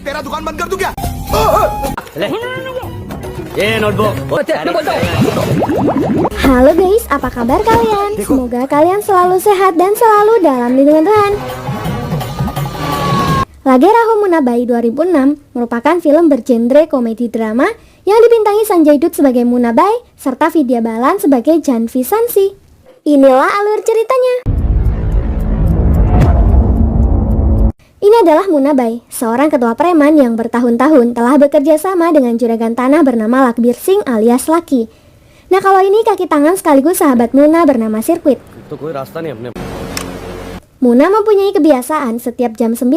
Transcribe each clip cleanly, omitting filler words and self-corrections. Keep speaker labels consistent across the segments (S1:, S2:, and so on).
S1: तेरा दुकान बंद कर दूं क्या?
S2: Halo guys, apa kabar kalian? Semoga kalian selalu sehat dan selalu dalam lindungan Tuhan. Lage Raho Munabai 2006 merupakan film bergenre komedi drama yang dibintangi Sanjay Dutt sebagai Munabai serta Vidya Balan sebagai Janvi Sansi. Inilah alur ceritanya. Ini adalah Munabai, seorang ketua preman yang bertahun-tahun telah bekerja sama dengan juragan tanah bernama Lakbir Singh alias Laki. Nah, kalau ini kaki tangan sekaligus sahabat Muna bernama Sirkuit. Muna mempunyai kebiasaan setiap jam 9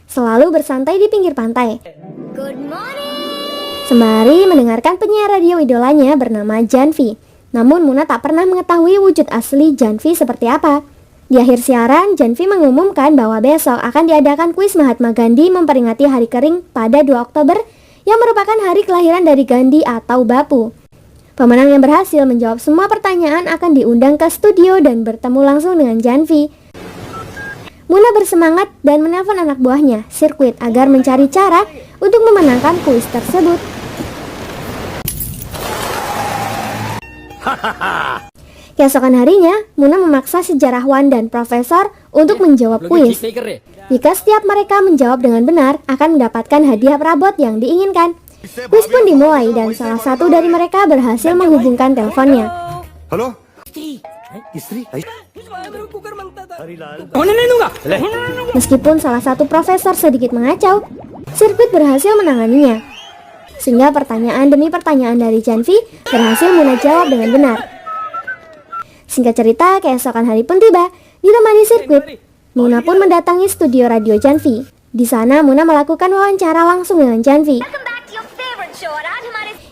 S2: selalu bersantai di pinggir pantai. Good morning. Sembari mendengarkan penyiar radio idolanya bernama Janvi. Namun Muna tak pernah mengetahui wujud asli Janvi seperti apa. Di akhir siaran, Janvi mengumumkan bahwa besok akan diadakan kuis Mahatma Gandhi memperingati Hari Kering pada 2 Oktober yang merupakan hari kelahiran dari Gandhi atau Bapu. Pemenang yang berhasil menjawab semua pertanyaan akan diundang ke studio dan bertemu langsung dengan Janvi. Muna bersemangat dan menelpon anak buahnya, Sirkuit, agar mencari cara untuk memenangkan kuis tersebut. Keesokan harinya, Muna memaksa sejarawan dan profesor untuk menjawab kuis. Jika setiap mereka menjawab dengan benar, akan mendapatkan hadiah perabot yang diinginkan. Kuis pun dimulai dan salah satu dari mereka berhasil menghubungkan teleponnya.
S1: Halo?
S2: Meskipun salah satu profesor sedikit mengacau, Sirkuit berhasil menanganinya. Sehingga pertanyaan demi pertanyaan dari Janvi berhasil Muna jawab dengan benar. Singkat cerita, keesokan hari pun tiba. Ditemani Sirkuit, Muna pun mendatangi studio radio Janvi. Di sana Muna melakukan wawancara langsung dengan Janvi.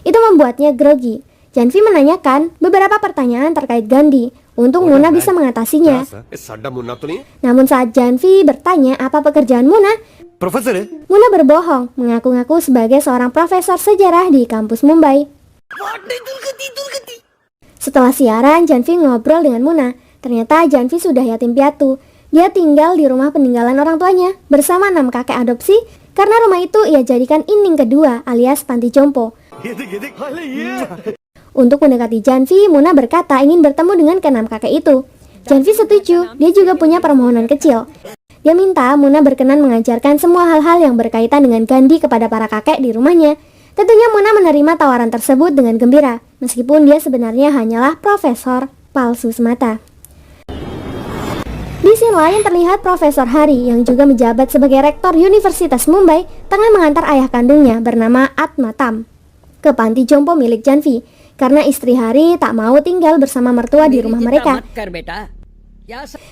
S2: Itu membuatnya grogi. Janvi menanyakan beberapa pertanyaan terkait Gandhi untuk Muna bisa mengatasinya. Namun saat Janvi bertanya apa pekerjaan Muna, Muna berbohong, mengaku-ngaku sebagai seorang profesor sejarah di kampus Mumbai. Setelah siaran, Janvi ngobrol dengan Muna. Ternyata Janvi sudah yatim piatu. Dia tinggal di rumah peninggalan orang tuanya bersama 6 kakek adopsi karena rumah itu ia jadikan inding kedua alias panti jompo. Untuk mendekati Janvi, Muna berkata ingin bertemu dengan ke-6 kakek itu. Janvi setuju, dia juga punya permohonan kecil. Dia minta Muna berkenan mengajarkan semua hal-hal yang berkaitan dengan Gandhi kepada para kakek di rumahnya. Tentunya Muna menerima tawaran tersebut dengan gembira, meskipun dia sebenarnya hanyalah profesor palsu semata. Di sisi lain terlihat Profesor Hari yang juga menjabat sebagai rektor Universitas Mumbai tengah mengantar ayah kandungnya bernama Atmatam ke panti jompo milik Janvi karena istri Hari tak mau tinggal bersama mertua di rumah mereka.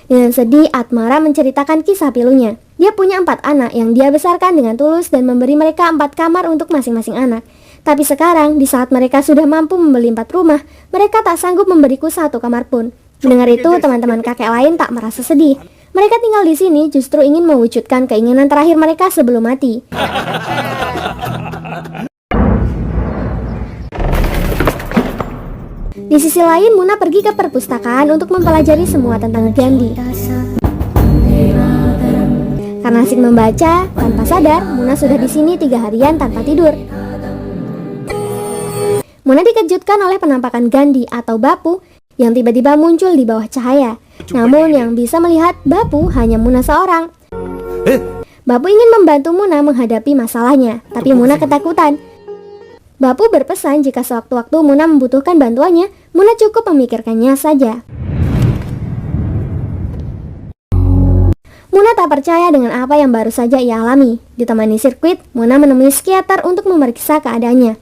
S2: Dengan sedih, Atmara menceritakan kisah pilunya. Dia punya 4 anak yang dia besarkan dengan tulus dan memberi mereka 4 kamar untuk masing-masing anak. Tapi sekarang, di saat mereka sudah mampu membeli 4 rumah, mereka tak sanggup memberiku 1 kamar pun. Mendengar itu, teman-teman kakek lain tak merasa sedih. Mereka tinggal di sini justru ingin mewujudkan keinginan terakhir mereka sebelum mati. Di sisi lain, Muna pergi ke perpustakaan untuk mempelajari semua tentang Gandhi. Karena asik membaca, tanpa sadar, Muna sudah di sini 3 harian tanpa tidur. Muna dikejutkan oleh penampakan Gandhi atau Bapu yang tiba-tiba muncul di bawah cahaya. Namun yang bisa melihat Bapu hanya Muna seorang. Bapu ingin membantu Muna menghadapi masalahnya, tapi Muna ketakutan. Bapu berpesan jika sewaktu-waktu Muna membutuhkan bantuannya, Muna cukup memikirkannya saja. Muna tak percaya dengan apa yang baru saja ia alami. Ditemani Sirkuit, Muna menemui psikiater untuk memeriksa keadaannya.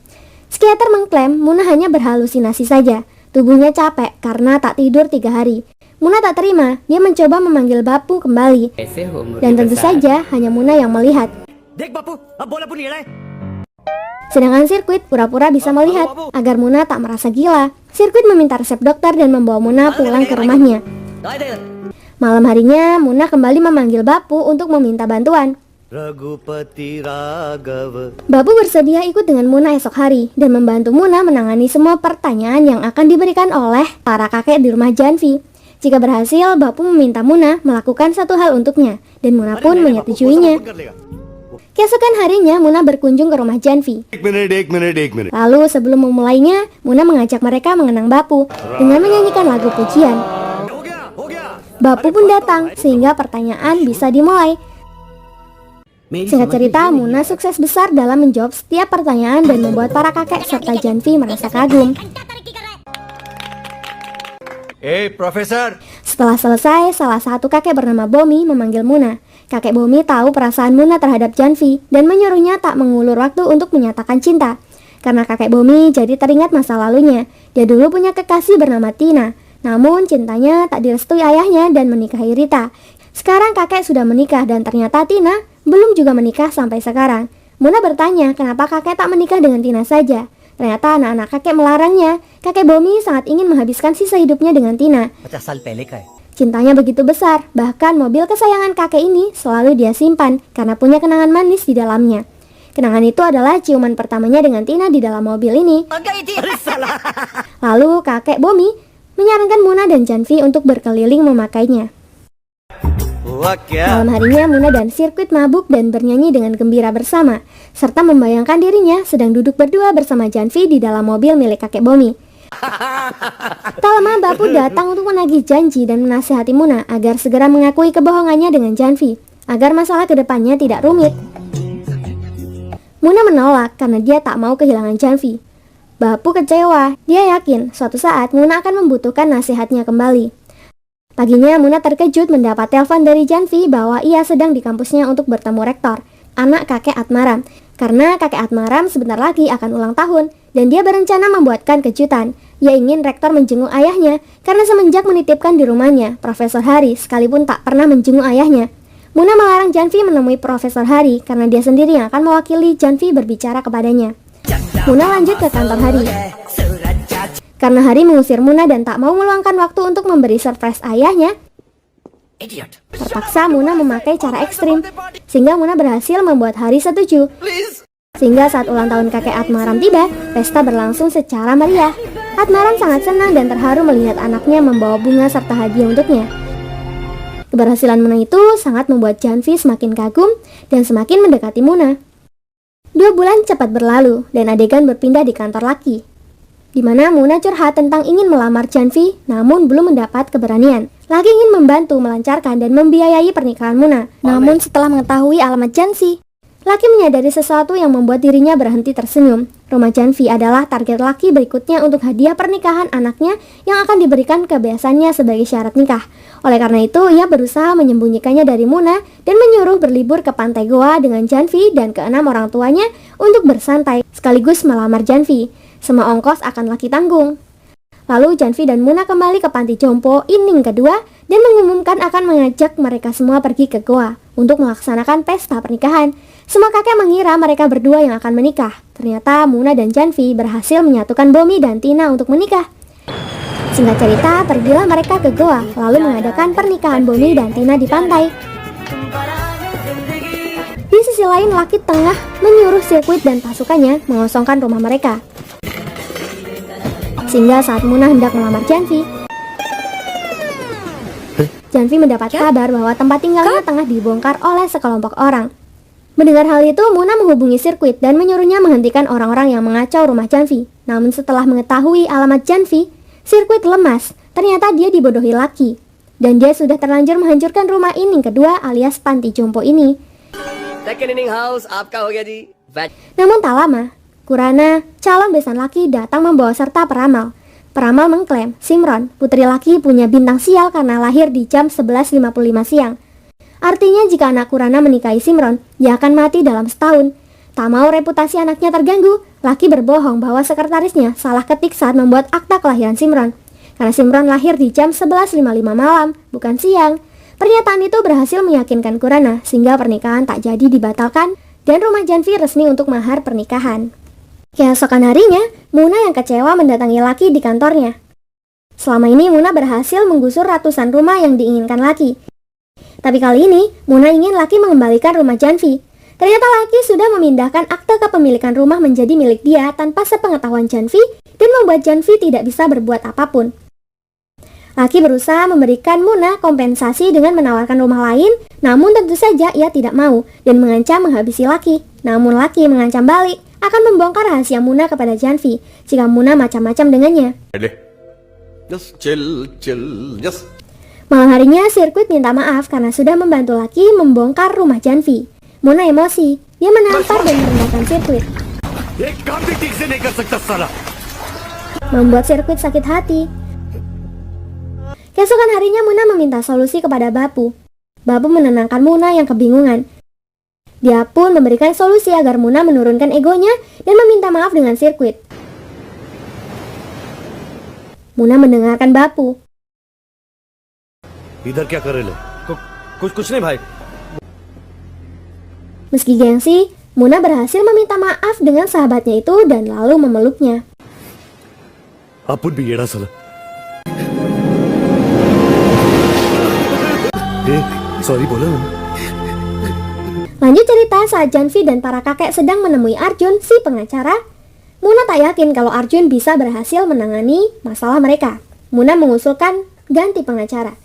S2: Psikiater mengklaim Muna hanya berhalusinasi saja. Tubuhnya capek karena tak tidur 3 hari. Muna tak terima, dia mencoba memanggil Bapu kembali. Dan tentu saja hanya Muna yang melihat. Sedangkan Sirkuit pura-pura bisa melihat agar Muna tak merasa gila. Sirkuit meminta resep dokter dan membawa Muna pulang ke rumahnya. Malam harinya, Muna kembali memanggil Bapu untuk meminta bantuan. Bapu bersedia ikut dengan Muna esok hari dan membantu Muna menangani semua pertanyaan yang akan diberikan oleh para kakek di rumah Janvi. Jika berhasil, Bapu meminta Muna melakukan satu hal untuknya dan Muna pun menyetujuinya. Keesokan harinya, Muna berkunjung ke rumah Janvi. Lalu sebelum memulainya, Muna mengajak mereka mengenang Bapu dengan menyanyikan lagu pujian. Bapu pun datang, sehingga pertanyaan bisa dimulai. Singkat cerita, Muna sukses besar dalam menjawab setiap pertanyaan dan membuat para kakek serta Janvi merasa kagum.
S1: Profesor.
S2: Setelah selesai, salah satu kakek bernama Bomi memanggil Muna. Kakek Bomi tahu perasaan Muna terhadap Janvi dan menyuruhnya tak mengulur waktu untuk menyatakan cinta. Karena kakek Bomi jadi teringat masa lalunya. Dia dulu punya kekasih bernama Tina. Namun cintanya tak direstui ayahnya dan menikahi Rita. Sekarang kakek sudah menikah dan ternyata Tina belum juga menikah sampai sekarang. Muna bertanya kenapa kakek tak menikah dengan Tina saja. Ternyata anak-anak kakek melarangnya. Kakek Bomi sangat ingin menghabiskan sisa hidupnya dengan Tina. Cintanya begitu besar, bahkan mobil kesayangan kakek ini selalu dia simpan karena punya kenangan manis di dalamnya. Kenangan itu adalah ciuman pertamanya dengan Tina di dalam mobil ini. Lalu kakek Bomi menyarankan Muna dan Janvi untuk berkeliling memakainya. Malam harinya Muna dan sirkuit mabuk dan bernyanyi dengan gembira bersama, serta membayangkan dirinya sedang duduk berdua bersama Janvi di dalam mobil milik kakek Bomi. Tak lama Bapu datang untuk menagih janji dan menasihati Muna agar segera mengakui kebohongannya dengan Janvi, agar masalah kedepannya tidak rumit. Muna menolak karena dia tak mau kehilangan Janvi. Bapu kecewa, dia yakin suatu saat Muna akan membutuhkan nasihatnya kembali. Paginya Muna terkejut mendapat telepon dari Janvi bahwa ia sedang di kampusnya untuk bertemu rektor, anak kakek Atmaram. Karena kakek Atmaram sebentar lagi akan ulang tahun dan dia berencana membuatkan kejutan. Ia ingin rektor menjenguk ayahnya karena semenjak menitipkan di rumahnya, Profesor Hari sekalipun tak pernah menjenguk ayahnya. Muna melarang Janvi menemui Profesor Hari karena dia sendiri yang akan mewakili Janvi berbicara kepadanya. Muna lanjut ke kantor Hari. Karena Hari mengusir Muna dan tak mau meluangkan waktu untuk memberi surprise ayahnya, terpaksa Muna memakai cara ekstrim, sehingga Muna berhasil membuat Hari setuju. Sehingga saat ulang tahun kakek Atmaram tiba, pesta berlangsung secara meriah. Atmaram sangat senang dan terharu melihat anaknya membawa bunga serta hadiah untuknya. Keberhasilan Muna itu sangat membuat Janvi semakin kagum dan semakin mendekati Muna. 2 bulan cepat berlalu dan adegan berpindah di kantor laki, di mana Muna curhat tentang ingin melamar Janvi namun belum mendapat keberanian. Laki ingin membantu melancarkan dan membiayai pernikahan Muna. Namun setelah mengetahui alamat Janvi, Laki menyadari sesuatu yang membuat dirinya berhenti tersenyum. Rumah Janvi adalah target Laki berikutnya untuk hadiah pernikahan anaknya yang akan diberikan ke besannya sebagai syarat nikah. Oleh karena itu, ia berusaha menyembunyikannya dari Muna dan menyuruh berlibur ke pantai Goa dengan Janvi dan ke-6 orang tuanya untuk bersantai sekaligus melamar Janvi. Semua ongkos akan Laki tanggung. Lalu Janvi dan Muna kembali ke panti jompo Ining kedua dan mengumumkan akan mengajak mereka semua pergi ke Goa untuk melaksanakan pesta pernikahan. Semua kakek mengira mereka berdua yang akan menikah. Ternyata Muna dan Janvi berhasil menyatukan Bomi dan Tina untuk menikah. Singkat cerita, pergilah mereka ke Goa lalu mengadakan pernikahan Bomi dan Tina di pantai. Di sisi lain, Laki tengah menyuruh sirkuit dan pasukannya mengosongkan rumah mereka. Sehingga saat Muna hendak melamar Janvi, Janvi mendapat kabar bahwa tempat tinggalnya tengah dibongkar oleh sekelompok orang. Mendengar hal itu, Muna menghubungi sirkuit dan menyuruhnya menghentikan orang-orang yang mengacau rumah Janvi. Namun setelah mengetahui alamat Janvi, sirkuit lemas. Ternyata dia dibodohi Laki. Dan dia sudah terlanjur menghancurkan rumah Ining kedua alias panti jompo ini. Namun tak lama, Kurana, calon besan Laki, datang membawa serta peramal. Peramal mengklaim Simron, putri Laki, punya bintang sial karena lahir di jam 11.55 siang. Artinya jika anak Kurana menikahi Simron, dia akan mati dalam setahun. Tak mau reputasi anaknya terganggu, Laki berbohong bahwa sekretarisnya salah ketik saat membuat akta kelahiran Simron. Karena Simron lahir di jam 11.55 malam, bukan siang. Pernyataan itu berhasil meyakinkan Kurana sehingga pernikahan tak jadi dibatalkan dan rumah Janvi resmi untuk mahar pernikahan. Keesokan harinya, Muna yang kecewa mendatangi Laki di kantornya. Selama ini Muna berhasil menggusur ratusan rumah yang diinginkan Laki. Tapi kali ini, Muna ingin Laki mengembalikan rumah Janvi. Ternyata Laki sudah memindahkan akte kepemilikan rumah menjadi milik dia tanpa sepengetahuan Janvi dan membuat Janvi tidak bisa berbuat apapun. Laki berusaha memberikan Muna kompensasi dengan menawarkan rumah lain, namun tentu saja ia tidak mau dan mengancam menghabisi Laki. Namun Laki mengancam balik akan membongkar rahasia Muna kepada Janvi jika Muna macam-macam dengannya.
S3: Just chill, just.
S2: Malam harinya, Sirkuit minta maaf karena sudah membantu Laki membongkar rumah Janvi. Muna emosi, dia menampar dan merendahkan Sirkuit, membuat Sirkuit sakit hati. Keesokan harinya Muna meminta solusi kepada Bapu. Bapu menenangkan Muna yang kebingungan. Dia pun memberikan solusi agar Muna menurunkan egonya dan meminta maaf dengan Sirkuit. Muna mendengarkan Bapu.
S1: इधर क्या कर रहे ले? कुछ नहीं भाई.
S2: Meski gengsi, Muna berhasil meminta maaf dengan sahabatnya itu dan lalu memeluknya.
S1: आपण भी येड़ा साला. Sorry बोला.
S2: Lanjut cerita saat Janvi dan para kakek sedang menemui Arjun, si pengacara. Muna tak yakin kalau Arjun bisa berhasil menangani masalah mereka. Muna mengusulkan ganti pengacara.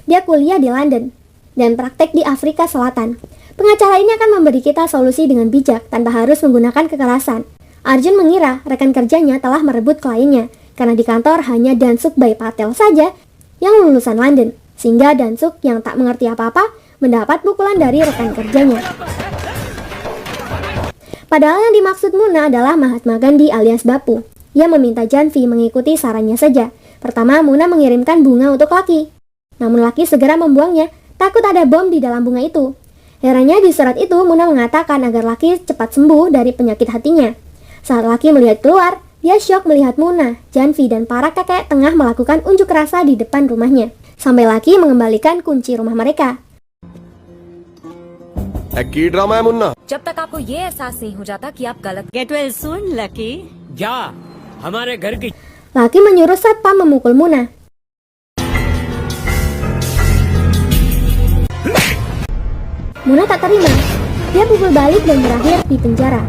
S2: Dia kuliah di London dan praktek di Afrika Selatan. Pengacara ini akan memberi kita solusi dengan bijak tanpa harus menggunakan kekerasan. Arjun mengira rekan kerjanya telah merebut kliennya karena di kantor hanya Dansuk Bhai Patel saja yang lulusan London, sehingga Dansuk yang tak mengerti apa-apa mendapat pukulan dari rekan kerjanya. Padahal yang dimaksud Muna adalah Mahatma Gandhi alias Bapu. Ia meminta Janvi mengikuti sarannya saja. Pertama, Muna mengirimkan bunga untuk Laki. Namun Laki segera membuangnya, takut ada bom di dalam bunga itu. Herannya di surat itu Muna mengatakan agar Laki cepat sembuh dari penyakit hatinya. Saat Laki melihat keluar, dia syok melihat Muna, Janvi dan para kakek tengah melakukan unjuk rasa di depan rumahnya. Sampai Laki mengembalikan kunci rumah mereka.
S3: की ड्रामा है मुन्ना.
S4: जब तक आपको ये एहसास नहीं हो जाता कि आप गलत
S5: Get well soon, Lucky.
S6: जा हमारे घर की.
S2: Laki menyuruh satpam memukul Muna. Muna tak terima. Dia pukul balik dan berakhir di penjara.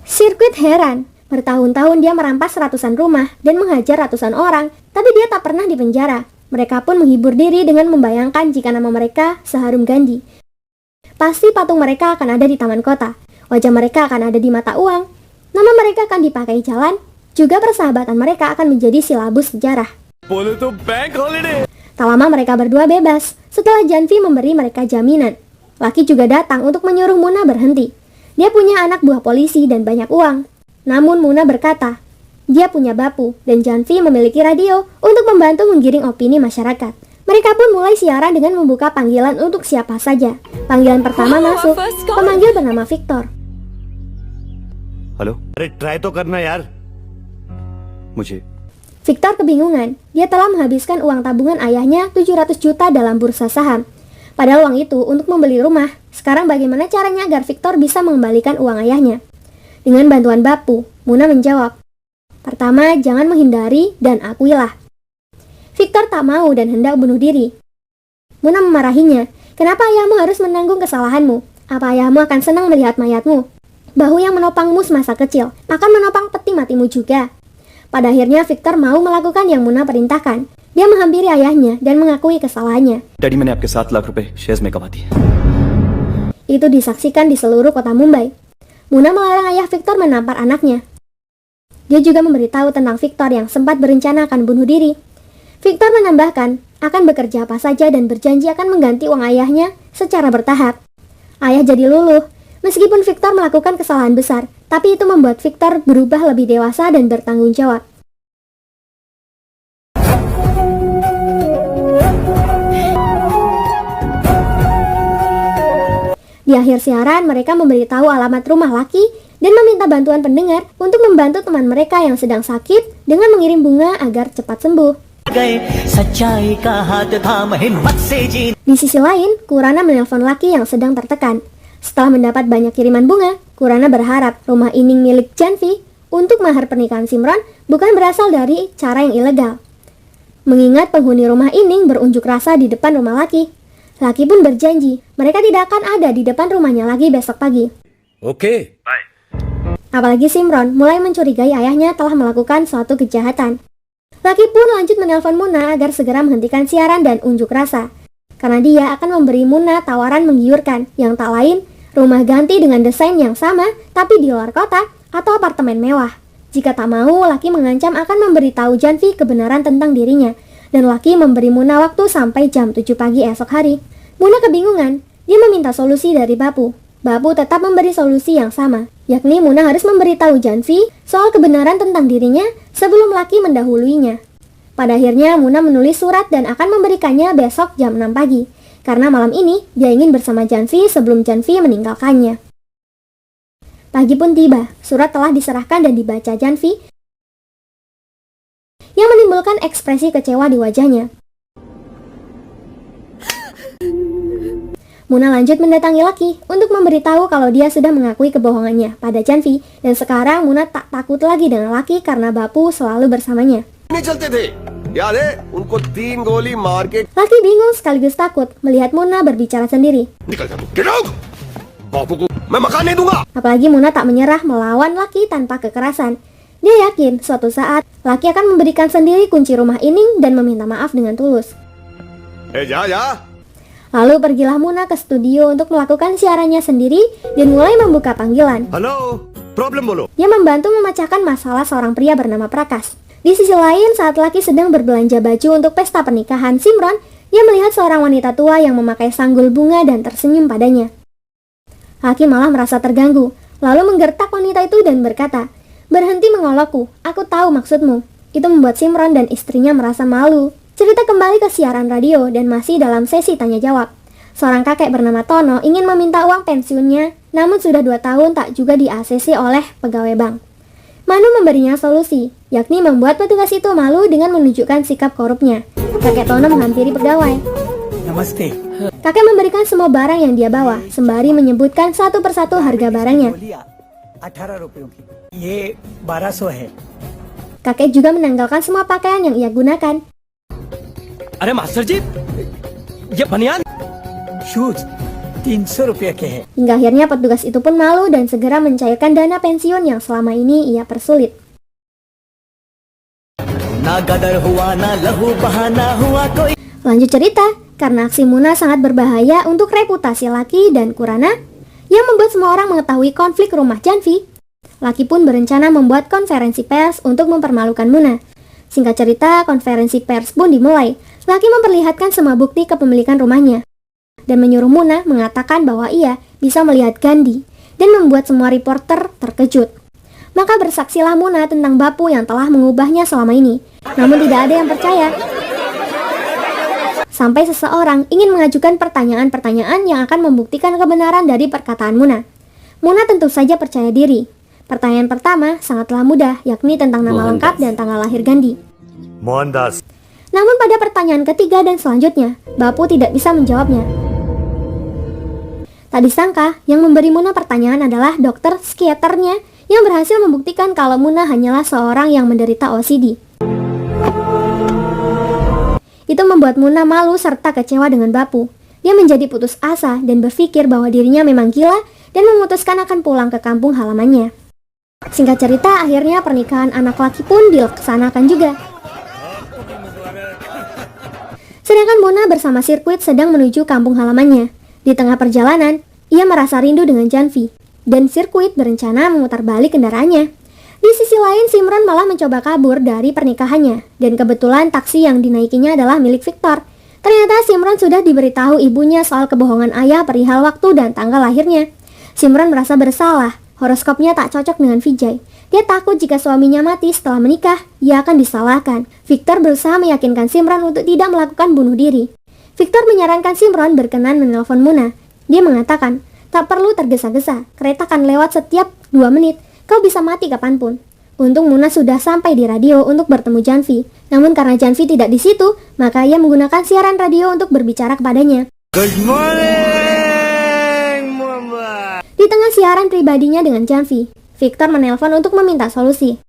S2: Sirkuit heran. Bertahun-tahun dia merampas ratusan rumah dan menghajar ratusan orang, tapi dia tak pernah di penjara. Mereka pun menghibur diri dengan membayangkan jika nama mereka seharum Gandhi. Pasti patung mereka akan ada di taman kota. Wajah mereka akan ada di mata uang. Nama mereka akan dipakai jalan. Juga persahabatan mereka akan menjadi silabus sejarah. Tak lama mereka berdua bebas setelah Janvi memberi mereka jaminan. Laki juga datang untuk menyuruh Muna berhenti. Dia punya anak buah polisi dan banyak uang. Namun Muna berkata, dia punya Bapu dan Janvi memiliki radio untuk membantu menggiring opini masyarakat. Mereka pun mulai siaran dengan membuka panggilan untuk siapa saja. Panggilan pertama masuk, pemanggil bernama Victor.
S1: Halo? अरे ट्राई तो करना यार. मुझे.
S2: Victor kebingungan. Dia telah menghabiskan uang tabungan ayahnya 700 juta dalam bursa saham. Padahal uang itu untuk membeli rumah. Sekarang bagaimana caranya agar Victor bisa mengembalikan uang ayahnya? Dengan bantuan Bapu, Muna menjawab. Pertama, jangan menghindari dan akuilah. Victor tak mau dan hendak bunuh diri. Muna memarahinya. Kenapa ayahmu harus menanggung kesalahanmu? Apa ayahmu akan senang melihat mayatmu? Bahu yang menopangmu semasa kecil akan menopang peti matimu juga. Pada akhirnya Victor mau melakukan yang Muna perintahkan. Dia menghampiri ayahnya dan mengakui kesalahannya.
S7: Daddy मैंने आपके 7 लाख रुपए शेयर्स में कमा दिए.
S2: Itu disaksikan di seluruh kota Mumbai. Muna melarang ayah Victor menampar anaknya. Dia juga memberitahu tentang Victor yang sempat berencana akan bunuh diri. Victor menambahkan akan bekerja apa saja dan berjanji akan mengganti uang ayahnya secara bertahap. Ayah jadi luluh. Meskipun Victor melakukan kesalahan besar, tapi itu membuat Victor berubah lebih dewasa dan bertanggung jawab. Di akhir siaran, mereka memberitahu alamat rumah Laki dan meminta bantuan pendengar untuk membantu teman mereka yang sedang sakit dengan mengirim bunga agar cepat sembuh. Di sisi lain, Kurana menelpon Laki yang sedang tertekan. Setelah mendapat banyak kiriman bunga, Kurana berharap rumah Ining milik Janvi untuk mahar pernikahan Simron bukan berasal dari cara yang ilegal. Mengingat penghuni rumah Ining berunjuk rasa di depan rumah Laki. Laki pun berjanji, mereka tidak akan ada di depan rumahnya lagi besok pagi.
S1: Oke.
S2: Apalagi Simron mulai mencurigai ayahnya telah melakukan suatu kejahatan. Laki pun lanjut menelpon Muna agar segera menghentikan siaran dan unjuk rasa. Karena dia akan memberi Muna tawaran menggiurkan yang tak lain rumah ganti dengan desain yang sama tapi di luar kota atau apartemen mewah. Jika tak mau, Laki mengancam akan memberitahu Janvi kebenaran tentang dirinya. Dan Laki memberi Muna waktu sampai jam 7 pagi esok hari. Muna kebingungan, dia meminta solusi dari Bapu. Bapu tetap memberi solusi yang sama, yakni Muna harus memberitahu Janvi soal kebenaran tentang dirinya sebelum Laki mendahuluinya. Pada akhirnya Muna menulis surat dan akan memberikannya besok jam 6 pagi, karena malam ini dia ingin bersama Janvi sebelum Janvi meninggalkannya. Pagi pun tiba, surat telah diserahkan dan dibaca Janvi yang menimbulkan ekspresi kecewa di wajahnya. Muna lanjut mendatangi Laki untuk memberitahu kalau dia sudah mengakui kebohongannya pada Janvi dan sekarang Muna tak takut lagi dengan Laki karena Bapu selalu bersamanya.
S3: नहीं चलते थे याद है उनको 3 गोली मार के
S2: Laki bingung sekaligus takut melihat Muna berbicara sendiri.
S3: निकल जा तू गेट आउट बापू को मैं मकान नहीं दूंगा
S2: Apalagi Muna tak menyerah melawan Laki tanpa kekerasan. Dia yakin suatu saat Laki akan memberikan sendiri kunci rumah ini dan meminta maaf dengan tulus.
S3: जा जा
S2: Lalu pergilah Muna ke studio untuk melakukan siarannya sendiri dan mulai membuka panggilan.
S1: Hello problem बोलो
S2: Dia membantu memecahkan masalah seorang pria bernama Prakas. Di sisi lain, saat Laki sedang berbelanja baju untuk pesta pernikahan Simron, dia melihat seorang wanita tua yang memakai sanggul bunga dan tersenyum padanya. Laki malah merasa terganggu, lalu menggertak wanita itu dan berkata, "Berhenti mengolokku, aku tahu maksudmu." Itu membuat Simron dan istrinya merasa malu. Cerita kembali ke siaran radio dan masih dalam sesi tanya jawab. Seorang kakek bernama Tono ingin meminta uang pensiunnya, namun sudah 2 tahun tak juga di-ACC oleh pegawai bank. Manu memberinya solusi, yakni membuat petugas itu malu dengan menunjukkan sikap korupnya. Kakek Tono menghampiri pegawai.
S5: नमस्ते।
S2: Kakek memberikan semua barang yang dia bawa, sembari menyebutkan satu persatu harga barangnya.
S5: बोलिया 18 रुपयों की, ये 1200 है।
S2: Kakek juga menanggalkan semua pakaian yang ia gunakan.
S6: अरे मास्टर जी, ये बनियान
S5: शूज 300 रुपये के हैं।
S2: Hingga akhirnya petugas itu pun malu dan segera mencairkan dana pensiun yang selama ini ia persulit.
S5: ना गदर हुआ ना लहू बहाना हुआ कोई।
S2: Lanjut cerita, karena aksi Muna sangat berbahaya untuk reputasi Laki dan Kurana, yang membuat semua orang mengetahui konflik rumah Janvi, Laki pun berencana membuat konferensi pers untuk mempermalukan Muna. Singkat cerita, konferensi pers pun dimulai. Laki memperlihatkan semua bukti kepemilikan rumahnya dan menyuruh Muna mengatakan bahwa ia bisa melihat Gandhi dan membuat semua reporter terkejut. Maka bersaksilah Muna tentang Bapu yang telah mengubahnya selama ini. Namun tidak ada yang percaya. Sampai seseorang ingin mengajukan pertanyaan-pertanyaan yang akan membuktikan kebenaran dari perkataan Muna. Muna tentu saja percaya diri. Pertanyaan pertama sangatlah mudah, yakni tentang nama lengkap dan tanggal lahir Gandhi.
S1: Mohandas
S2: Namun pada pertanyaan ketiga dan selanjutnya, Bapu tidak bisa menjawabnya. Tak disangka, yang memberi Muna pertanyaan adalah dokter psikiaternya yang berhasil membuktikan kalau Muna hanyalah seorang yang menderita OCD. Itu membuat Muna malu serta kecewa dengan Bapu. Dia menjadi putus asa dan berpikir bahwa dirinya memang gila dan memutuskan akan pulang ke kampung halamannya. Singkat cerita, akhirnya pernikahan anak Laki pun dilaksanakan juga. Sedangkan Muna bersama Sirkuit sedang menuju kampung halamannya. Di tengah perjalanan, ia merasa rindu dengan Janvi, dan Sirkuit berencana memutar balik kendaraannya. Di sisi lain, Simron malah mencoba kabur dari pernikahannya, dan kebetulan taksi yang dinaikinya adalah milik Victor. Ternyata Simron sudah diberitahu ibunya soal kebohongan ayah perihal waktu dan tanggal lahirnya. Simron merasa bersalah, horoskopnya tak cocok dengan Vijay. Dia takut jika suaminya mati setelah menikah, ia akan disalahkan. Victor berusaha meyakinkan Simron untuk tidak melakukan bunuh diri. Victor menyarankan Simron berkenan menelpon Muna. Dia mengatakan, tak perlu tergesa-gesa, kereta akan lewat setiap 2 menit, kau bisa mati kapanpun. Untung Muna sudah sampai di radio untuk bertemu Janvi. Namun karena Janvi tidak di situ, maka ia menggunakan siaran radio untuk berbicara kepadanya.
S1: Good morning Mumbai
S2: Di tengah siaran pribadinya dengan Janvi, Victor menelpon untuk meminta solusi.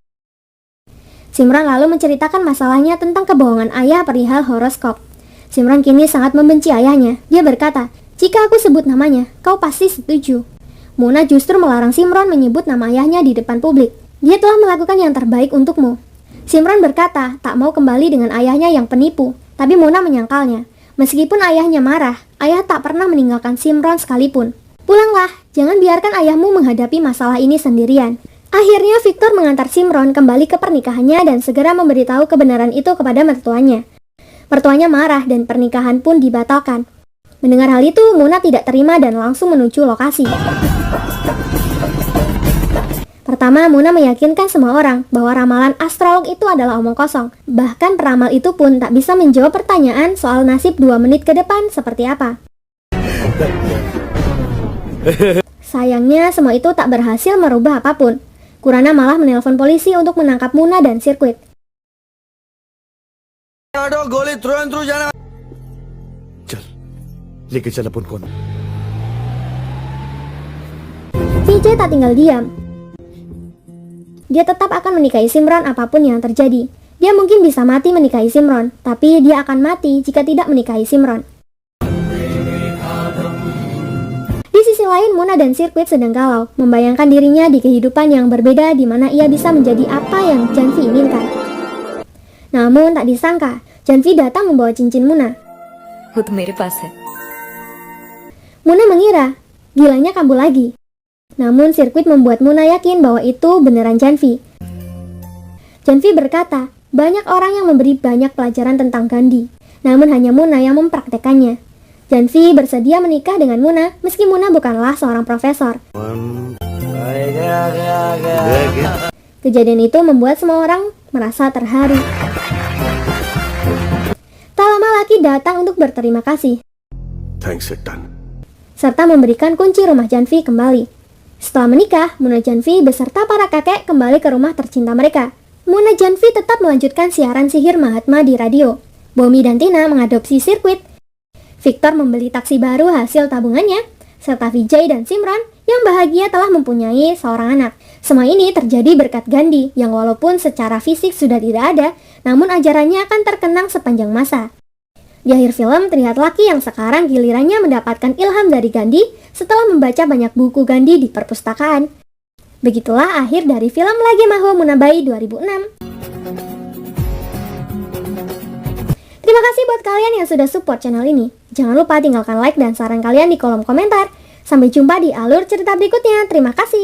S2: Simron lalu menceritakan masalahnya tentang kebohongan ayah perihal horoskop. Simron kini sangat membenci ayahnya. Dia berkata, "Jika aku sebut namanya, kau pasti setuju." Muna justru melarang Simron menyebut nama ayahnya di depan publik. Dia telah melakukan yang terbaik untukmu. Simron berkata tak mau kembali dengan ayahnya yang penipu, tapi Muna menyangkalnya. Meskipun ayahnya marah, ayah tak pernah meninggalkan Simron sekalipun. Pulanglah, jangan biarkan ayahmu menghadapi masalah ini sendirian. Akhirnya Victor mengantar Simron kembali ke pernikahannya dan segera memberitahu kebenaran itu kepada mertuanya. Mertuanya marah dan pernikahan pun dibatalkan. Mendengar hal itu, Muna tidak terima dan langsung menuju lokasi. Pertama, Muna meyakinkan semua orang bahwa ramalan astrolog itu adalah omong kosong. Bahkan peramal itu pun tak bisa menjawab pertanyaan soal nasib 2 menit ke depan seperti apa. Sayangnya, semua itu tak berhasil merubah apapun. Kurana malah menelpon polisi untuk menangkap Muna dan sirkuit.
S3: गोली तुरंत जाना
S1: चल लेके चल अपन को
S2: Vijay tak tinggal diam. Dia tetap akan menikahi Simron apapun yang terjadi. Dia mungkin bisa mati menikahi Simron, tapi dia akan mati jika tidak menikahi Simron. Di sisi lain, Muna dan sirkuit sedang galau, membayangkan dirinya di kehidupan yang berbeda di mana ia bisa menjadi apa yang Janvi inginkan. Namun tak disangka, Janvi datang membawa cincin Muna.
S4: वो तो मेरे पास है।
S2: Muna mengira, gilanya kambuh lagi. Namun sirkuit membuat Muna yakin bahwa itu beneran Janvi. Janvi berkata, banyak orang yang memberi banyak pelajaran tentang Gandhi, namun hanya Muna yang mempraktekannya. Janvi bersedia menikah dengan Muna meski Muna bukanlah seorang profesor. Kejadian itu membuat semua orang merasa terharu. Tak lama lagi datang untuk berterima kasih,
S3: thanks सेटन
S2: serta memberikan kunci rumah Janvi kembali. Setelah menikah, Muna Janvi beserta para kakek kembali ke rumah tercinta mereka. Muna Janvi tetap melanjutkan siaran sihir Mahatma di radio. Bomi dan Tina mengadopsi sirkuit. Victor membeli taksi baru hasil tabungannya, serta Vijay dan Simron yang bahagia telah mempunyai seorang anak. Semua ini terjadi berkat Gandhi yang walaupun secara fisik sudah tidak ada, namun ajarannya akan terkenang sepanjang masa. Di akhir film, terlihat laki yang sekarang gilirannya mendapatkan ilham dari Gandhi setelah membaca banyak buku Gandhi di perpustakaan. Begitulah akhir dari film Lagi Mahwa Munabai 2006. Terima kasih buat kalian yang sudah support channel ini. Jangan lupa tinggalkan like dan saran kalian di kolom komentar. Sampai jumpa di alur cerita berikutnya. Terima kasih.